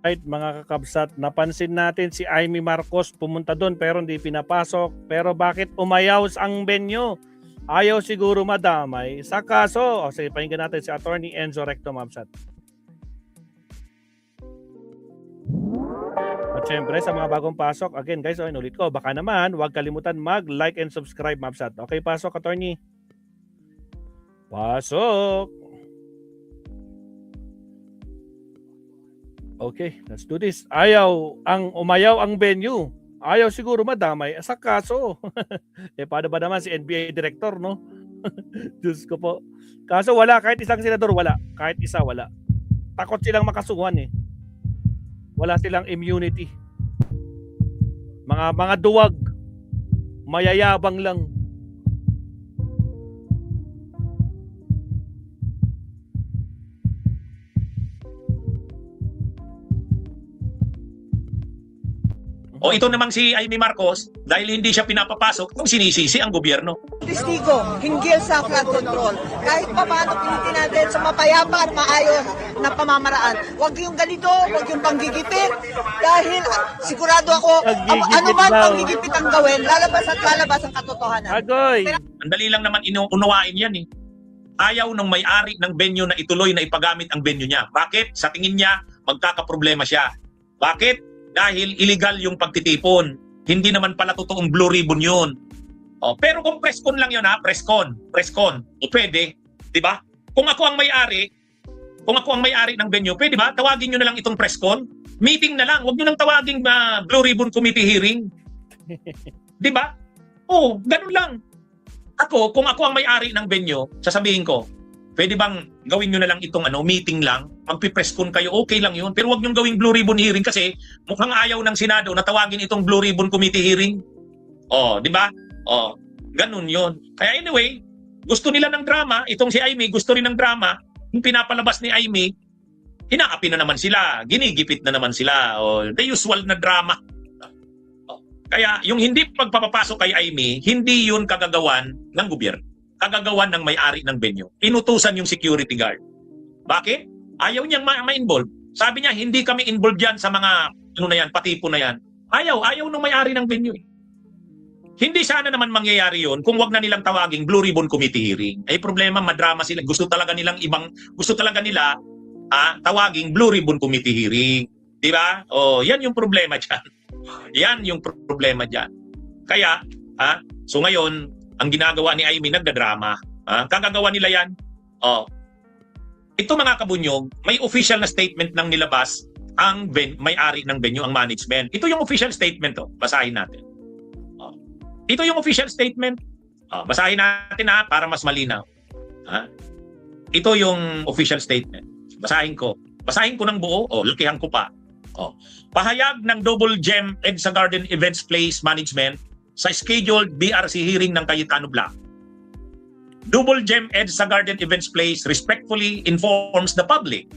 Right, mga kakabsat, napansin natin si Amy Marcos pumunta doon pero hindi pinapasok. Pero bakit umayaw ang venue? Ayaw siguro madamay sa kaso. O sige, pakinggan natin si Attorney Enzo Recto, Mabsat. At syempre, sa mga bagong pasok, again guys, inulit ko, baka naman, huwag kalimutan mag-like and subscribe, Mabsat. Okay, pasok, Attorney. Pasok! Okay, let's do this. Umayaw ang venue. Ayaw siguro madamay sa kaso. Paano ba naman si NBA director, no? Diyos ko po. Kaso wala, kahit isang senador wala. Kahit isa wala. Takot silang makasuhan eh. Wala silang immunity. Mga duwag. Mayayabang lang. O ito namang si Amy Marcos, dahil hindi siya pinapapasok, kung sinisisi ang gobyerno. Testigo, hinggil sa flood control. Kahit pa paano pilitin natin sa mapayapa at maayos na pamamaraan. Huwag yung ganito, huwag yung panggigipit. Dahil sigurado ako, ano man panggigipit ang gawin, lalabas at lalabas ang katotohanan. Agoy! Ang dali lang naman unawain yan eh. Ayaw ng may-ari ng venue na ituloy na ipagamit ang venue niya. Bakit? Sa tingin niya, magkakaproblema siya. Bakit? Dahil illegal yung pagtitipon. Hindi naman pala totoong blue ribbon yun. O, pero kung press con lang yun ha, press con. O pwede, di ba? Kung ako ang may-ari ng venue, pwede ba? Tawagin nyo na lang itong press con. Meeting na lang. Huwag nyo nang tawagin blue ribbon committee hearing. Di ba? Oo, ganun lang. Kung ako ang may-ari ng venue, sasabihin ko, pwede bang gawin nyo na lang itong meeting lang, magpipress con kayo, okay lang yun. Pero huwag nyo gawing blue ribbon hearing kasi mukhang ayaw ng Senado na tawagin itong blue ribbon committee hearing. O, di ba? O, ganun yun. Kaya anyway, gusto nila ng drama, itong si Amy, gusto rin ng drama, yung pinapalabas ni Amy, inaapi na naman sila, ginigipit na naman sila, o, the usual na drama. O, kaya yung hindi pagpapapasok kay Amy, hindi yun kagagawan ng gobyerno. Kagagawan ng may-ari ng venue. Inutusan yung security guard. Bakit? Ayaw niyang ma-involve. Sabi niya, hindi kami involved yan sa mga patipo na yan. Ayaw ng may-ari ng venue. Hindi sana naman mangyayari yun kung wag na nilang tawaging blue ribbon committee hearing. Ay problema, madrama sila. Gusto talaga nila tawaging blue ribbon committee hearing. Di ba? O, yan yung problema dyan. Yan yung problema dyan. Kaya, so ngayon, ang ginagawa ni Amy, nagdadrama. Kagagawa nila yan. Ito mga kabunyog, may official na statement ng nilabas ang may-ari ng venue, ang management. Ito yung official statement. Basahin natin. Ito yung official statement. Basahin natin para mas malinaw. Ito yung official statement. Basahin ko. Basahin ko ng buo. Lakihan ko pa. Pahayag ng Double Gem EDSA Garden Events Place Management sa scheduled BRC hearing ng Cayetano Black. Double Gem EDSA Garden Events Place respectfully informs the public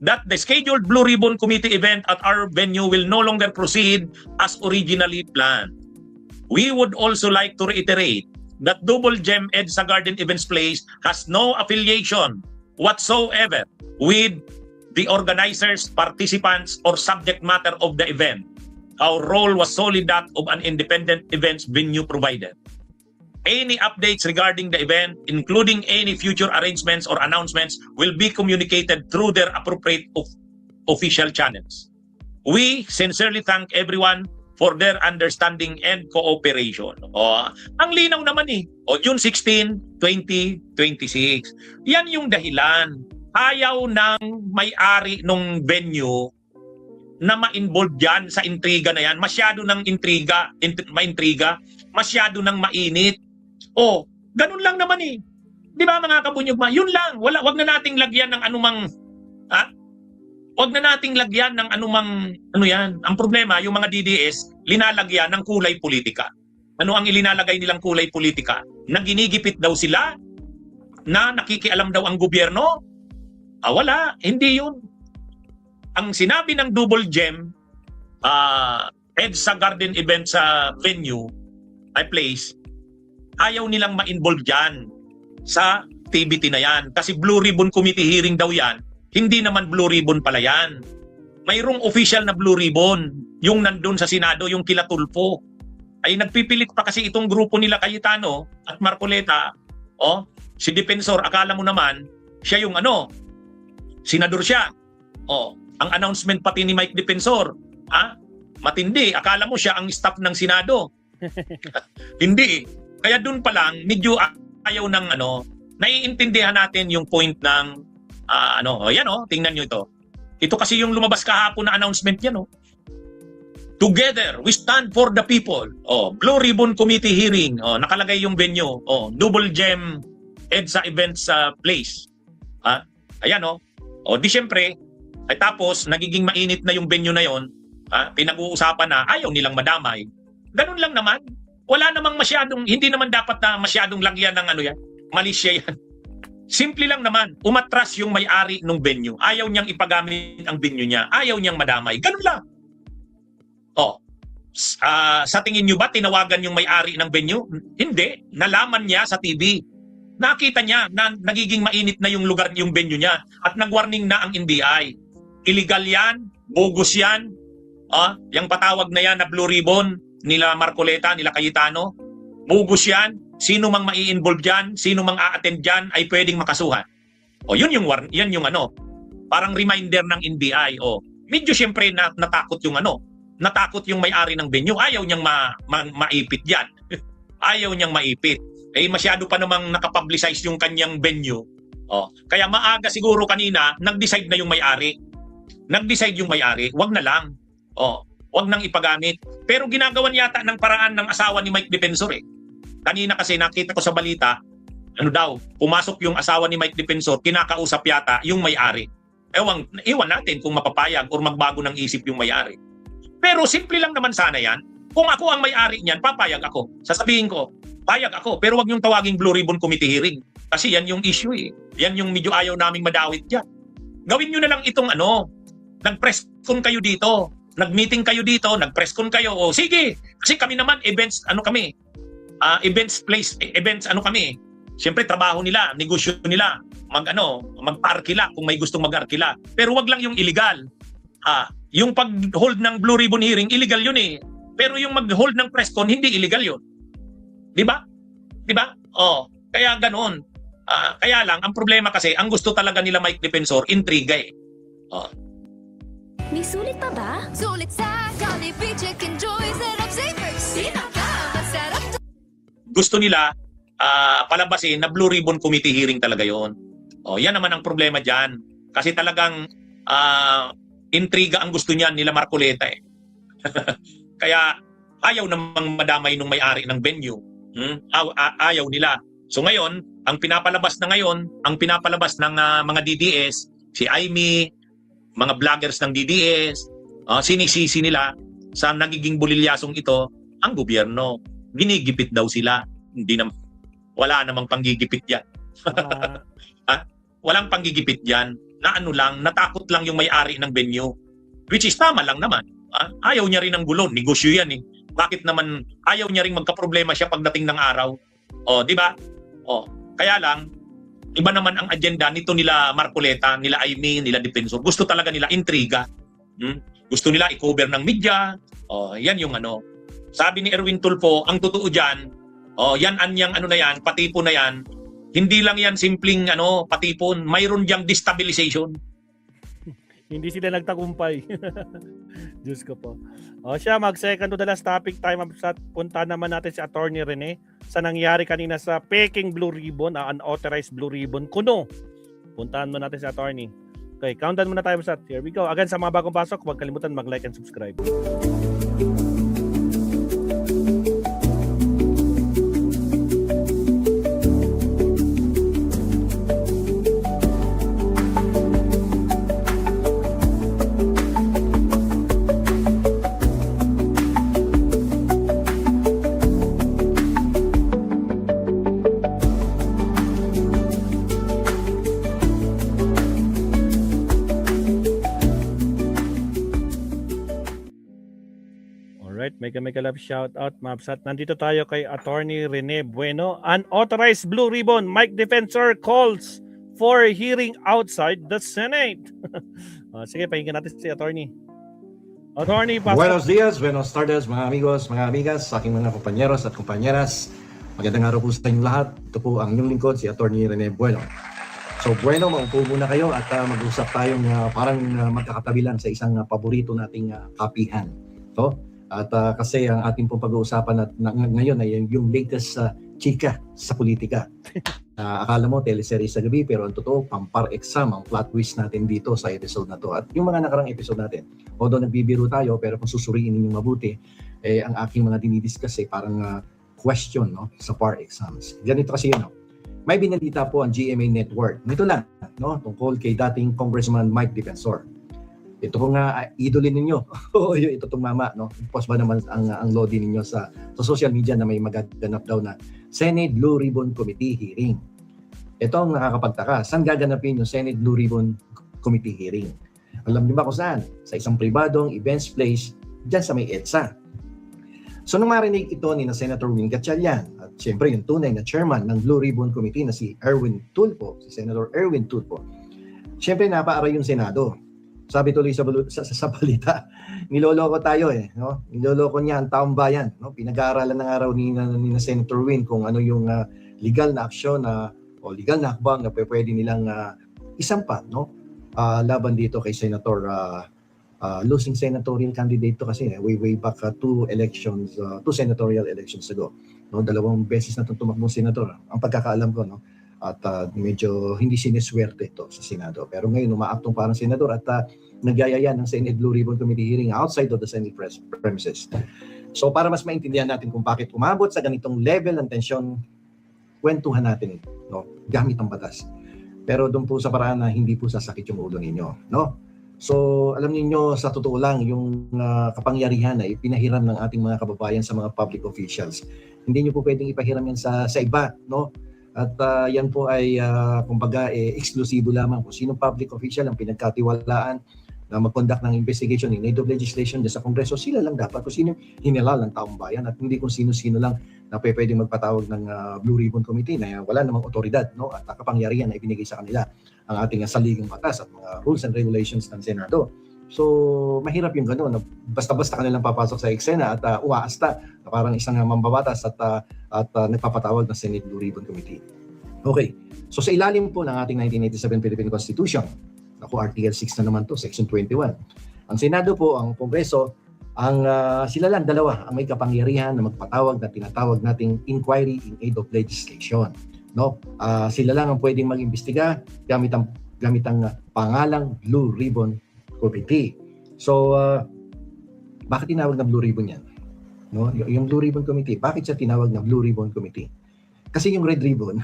that the scheduled Blue Ribbon Committee event at our venue will no longer proceed as originally planned. We would also like to reiterate that Double Gem EDSA Garden Events Place has no affiliation whatsoever with the organizers, participants, or subject matter of the event. Our role was solely that of an independent events venue provider. Any updates regarding the event, including any future arrangements or announcements, will be communicated through their appropriate official channels. We sincerely thank everyone for their understanding and cooperation. Ang linaw naman June 16, 2026. Yan yung dahilan. Ayaw ng may-ari ng venue na ma-involve dyan sa intriga na yan. Masyado ng maintriga, masyado ng mainit. Ganun lang naman Di ba mga kabunyog? Yun lang. Wag na nating lagyan ng anumang Wag na nating lagyan ng anumang yan. Ang problema, yung mga DDS linalagyan ng kulay politika. Ano ang ilinalagay nilang kulay politika? Na ginigipit daw sila? Na nakikialam daw ang gobyerno? Wala, hindi yun. Ang sinabi ng Double Gem EDSA Garden Event sa venue place, ayaw nilang ma-involve dyan sa activity na yan. Kasi Blue Ribbon Committee hearing daw yan, hindi naman Blue Ribbon pala yan. mayroong official na Blue Ribbon, yung nandun sa Senado, yung kila Tulfo. Ay nagpipilit pa kasi itong grupo nila Cayetano at Marcoleta, si Defensor, akala mo naman, siya yung senador siya. Ang announcement pati ni Mike Defensor, matindi, akala mo siya ang staff ng Senado. Hindi. Kaya dun pa lang, medyo ayaw ng naiintindihan natin yung point ng tingnan nyo ito. Ito kasi yung lumabas kahapon na announcement yan, Together, we stand for the people. Blue Ribbon Committee hearing. Nakalagay yung venue. Double Gem EDSA Events Place. Ayan, di syempre, ay tapos, nagiging mainit na yung venue na yon. Pinag-uusapan na ayaw nilang madamay. Ganun lang naman. Wala namang masyadong, hindi naman dapat na masyadong lagyan ng yan. Malisya yan. Simple lang naman, umatras yung may-ari ng venue. Ayaw niyang ipagamit ang venue niya. Ayaw niyang madamay. Ganun lang. Sa tingin niyo ba tinawagan yung may-ari ng venue? Hindi. Nalaman niya sa TV. Nakita niya na nagiging mainit na yung lugar, yung venue niya. At nag-warning na ang NBI. Illegal yan. Bogus yan. Yung patawag na yan na Blue Ribbon nila Marcoleta, nila Cayetano. Bogus yan. Sino mang mai-involve dyan, sino mang a-attend dyan ay pwedeng makasuhan. Yan yung parang reminder ng NBI. Medyo siyempre natakot yung natakot yung may-ari ng venue. Ayaw niyang maipit yan. Ayaw niyang maipit. Masyado pa namang nakapublicize yung kanyang venue. Kaya maaga siguro kanina, nag-decide na yung may-ari. Nag-decide yung may-ari, wag na lang. Wag nang ipagamit. Pero ginagawan yata ng paraan ng asawa ni Mike Defensor Kanina kasi nakita ko sa balita, pumasok yung asawa ni Mike Defensor, kinakausap yata yung may-ari. Iwan natin kung mapapayag or magbago ng isip yung may-ari. Pero simple lang naman sana yan. Kung ako ang may-ari niyan, papayag ako. Sasabihin ko, payag ako, pero wag niyong tawaging Blue Ribbon Committee hearing. Kasi yan yung issue Yan yung medyo ayaw naming madawit dyan. Gawin nyo na lang itong nag-press con kayo dito, nag-meeting kayo dito, nag-press con kayo. Sige, kasi kami naman, events kami. Siyempre, trabaho nila, negosyo nila, mag-arkila kung may gustong mag-arkila. Pero wag lang yung illegal. Yung pag-hold ng Blue Ribbon hearing, illegal yun Pero yung mag-hold ng press con, hindi illegal yun. Di ba? Kaya ganoon. Kaya lang, ang problema kasi, ang gusto talaga nila Mike Defensor, intriga May sulit pa ba? Sulit sa Jollibee Chicken Joy, sarap savers. Masarap to. Gusto nila palabasin na Blue Ribbon Committee hearing talaga yon. Yan naman ang problema dyan. Kasi talagang intriga ang gusto niyan nila Marcoleta Kaya ayaw namang madamay nung may-ari ng venue. Ayaw nila. So ngayon, ang pinapalabas ng mga DDS, si Aimee, mga vloggers ng DDS, sinisisi nila sa nagiging bulilyasong ito ang gobyerno. Ginigipit daw sila. Wala namang panggigipit yan. Walang panggigipit yan. Natakot lang yung may-ari ng venue. Which is tama lang naman. Ayaw niya rin ng gulo. Negosyo yan Bakit naman ayaw niya rin magkaproblema siya pagdating ng araw? Di ba? Kaya lang, iba naman ang agenda nito nila Marcoleta, nila Aimee, nila Defensor. Gusto talaga nila intriga. Gusto nila i-cover ng media. Yan yung Sabi ni Erwin Tulfo, ang totoo dyan, yan anyang patipon na yan. Hindi lang yan simpleng patipon. Mayroon diyang destabilization. Hindi sila nagtagumpay. Diyos ko po. Siya, mag-second to the last topic time. Punta naman natin si Attorney Rene sa nangyari kanina sa Peking Blue Ribbon, unauthorized Blue Ribbon. Kuno. Puntahan mo natin si Attorney. Okay, countdown muna tayo sa here we go. Again, sa mga bagong pasok, huwag kalimutan mag-like and subscribe. Mega love shout out, Mabsat. Nandito tayo kay Attorney Rene Bueno. Unauthorized Blue Ribbon, Mike Defensor calls for hearing outside the Senate. Sige, pakinggan natin si Attorney. Attorney, Buenos días, buenos tardes mga amigos, mga amigas, sa aking mga kompanyeros at kompanyeras. Magandang araw po sa inyong lahat. Ito po ang inyong lingkod, si Attorney Rene Bueno. So Bueno, maupo muna kayo at mag-usap tayong parang magkakatabi lang sa isang paborito nating kapihan. So, at kasi ang ating pong pag-uusapan ngayon ay yung latest chika sa politika. Akala mo teleserye sa gabi, pero ang totoo, pampar exam ang plot twist natin dito sa episode na to. At yung mga nakarang episode natin, although nagbibiro tayo, pero kung susuriin ninyong mabuti, ang aking mga dinidiscuss parang question, no, sa par exams. Ganito kasi yun, no? May binalita po ang GMA Network. Nito lang, no, tungkol kay dating Congressman Mike Defensor. Ito po nga idolin ninyo. Ito tong mama, no? Post ba naman ang lodi ninyo sa social media na may magaganap daw na Senate Blue Ribbon Committee hearing. Ito ang nakakapagtaka. Saan gaganapin yung Senate Blue Ribbon Committee hearing? Alam niyo ba kung saan? Sa isang pribadong events place dyan sa may EDSA. So nung marinig ito ni na Senator Win Gatchalian at siyempre yung tunay na chairman ng Blue Ribbon Committee na si Erwin Tulfo, si Senator Erwin Tulfo, siyempre napaaray yung Senado. Sabi tuloy sa balita, niloloko tayo no? Niloloko niya ang taong bayan, no? Pinag-aaralan ng araw ni na Senator Win kung ano yung legal na aksyon o legal na hakbang na pwede nilang isampa, no? Laban dito kay Senator losing senatorial candidate to kasi way back two senatorial elections ago, no? 2 beses na tumakbong senator ang pagkakaalam ko, no? At medyo hindi siniswerte ito sa Senado, pero ngayon umaaktong parang senador at nagyayaya ng Senate Blue Ribbon Committee hearing outside of the Senate premises. So para mas maintindihan natin kung bakit umabot sa ganitong level ng tensyon, kwentuhan natin, no, gamit ang batas, pero doon po sa paraan na hindi po sasakit yung ulo ninyo, no? So, alam niyo sa totoo lang, yung kapangyarihan na ipinahiram ng ating mga kababayan sa mga public officials, hindi niyo po pwedeng ipahiram yan sa iba, no? At yan po ay, kumbaga, eksklusibo lamang kung sinong public official ang pinagkatiwalaan na mag-conduct ng investigation in aid of legislation dyan sa Kongreso. Sila lang dapat kung sino hinilal ng taong bayan at hindi kung sino-sino lang na pwede magpatawag ng Blue Ribbon Committee na wala namang otoridad, no? At kapangyarihan na ibinigay sa kanila ang ating saligang batas at mga rules and regulations ng Senado. So, mahirap yung gano'n. Basta-basta kanilang papasok sa eksena at umaasta na parang isang mambabatas at nagpapatawag ng Senate Blue Ribbon Committee. Okay. So, sa ilalim po ng ating 1987 Philippine Constitution, ako Article 6 na naman to, Section 21. Ang Senado po, ang Kongreso, sila lang dalawa ang may kapangyarihan na magpatawag na tinatawag nating inquiry in aid of legislation. No, sila lang ang pwedeng mag-imbestiga gamit ang pangalang Blue Ribbon Committee. So, bakit tinawag na Blue Ribbon yan? No, yung Blue Ribbon Committee, bakit siya tinawag na Blue Ribbon Committee? Kasi yung Red Ribbon,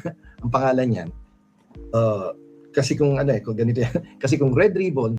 ang pangalan niyan, kasi kung kung ganito yan, kasi kung Red Ribbon